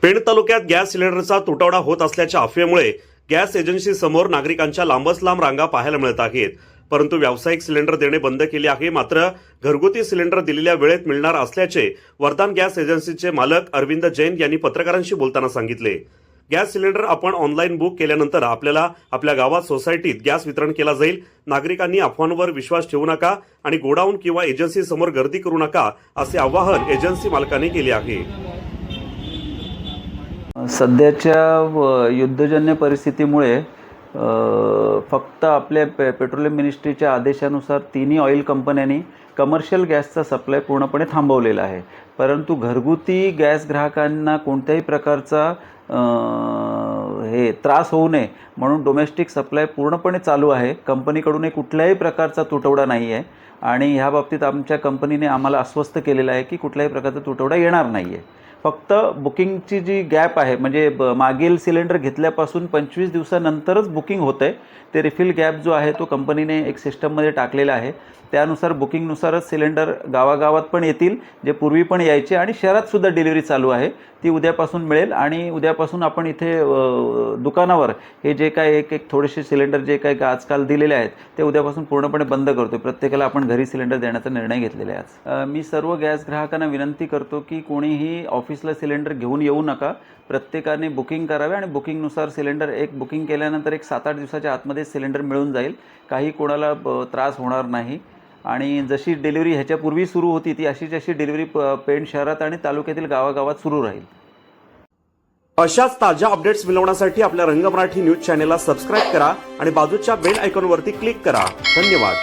पेण तालुक्यात गॅस सिलेंडरचा तुटवडा होत असल्याच्या अफवेमुळे गॅस एजन्सी समोर नागरिकांच्या लांबच लांब रांगा पाहायला मिळत आहेत। परंतु व्यावसायिक सिलेंडर देणे बंद केले आहे। मात्र घरगुती सिलेंडर दिलेल्या वेळेत मिळणार असल्याचे वरदान गॅस एजन्सीचे मालक अरविंद जैन यांनी पत्रकारांशी बोलताना सांगितले। गॅस सिलेंडर आपण ऑनलाईन बुक केल्यानंतर आपल्याला आपल्या गावात सोसायटीत गॅस वितरण केला जाईल। नागरिकांनी अफवांवर विश्वास ठेवू नका आणि गोडाऊन किंवा एजन्सी समोर गर्दी करू नका असे आवाहन एजन्सी मालकांनी केले आहे। सध्याच्या युद्धजन्य परिस्थितीमुळे फक्त आपल्या पेट्रोलियम मिनिस्ट्रीच्या आदेशानुसार तिन्ही ऑइल कंपन्यांनी कमर्शियल गॅसचा सप्लाय पूर्णपणे थांबवलेला आहे। परंतु घरगुती गॅस ग्राहकांना कोणत्याही प्रकारचा त्रास होऊ नये म्हणून डोमेस्टिक सप्लाय पूर्णपणे चालू आहे। कंपनीकडून कुठल्याही प्रकारचा तुटवडा नाही आहे आणि ह्या बाबतीत आमच्या कंपनीने आम्हाला आश्वस्त केलेलं आहे की कुठल्याही प्रकारचा तुटवडा येणार नाही आहे। फक्त बुकिंगची जी गॅप आहे म्हणजे मागील सिलेंडर घेतल्यापासून 25 दिवसानंतरच बुकिंग होतं आहे। ते रिफिल गॅप जो आहे तो कंपनीने एक सिस्टममध्ये टाकलेला आहे। त्यानुसार बुकिंगनुसारच सिलेंडर गावागावात पण येतील, जे पूर्वी पण यायचे, आणि शहरातसुद्धा डिलिव्हरी चालू आहे ती उद्यापासून मिळेल। आणि उद्यापासून आपण इथे दुकानावर हे जे काय एक थोडेसे सिलेंडर जे काय आजकाल दिलेले आहेत ते उद्यापासून पूर्णपणे बंद करतो। प्रत्येकाला आपण घरी सिलेंडर देण्याचा निर्णय घेतलेला आहे आज। मी सर्व गॅस ग्राहकांना विनंती करतो की कोणीही ऑफिसला सिलेंडर घेऊन येऊ नका। प्रत्येकाने बुकिंग करावे आणि बुकिंगनुसार सिलेंडर एक बुकिंग केल्यानंतर एक 7-8 दिवसाच्या आतमध्ये सिलेंडर मिळून जाईल। काही कोणाला त्रास होणार नाही आणि जशी डिलिव्हरी ह्याच्यापूर्वी सुरू होती ती अशी डिलिव्हरी पेण शहरात आणि तालुक्यातील गावागावात सुरू राहील। अशाच ताज्या अपडेट्स मिळवण्यासाठी आपल्या रंग मराठी न्यूज चॅनेलला सबस्क्राइब करा आणि बाजूच्या बेल आयकॉनवरती क्लिक करा। धन्यवाद।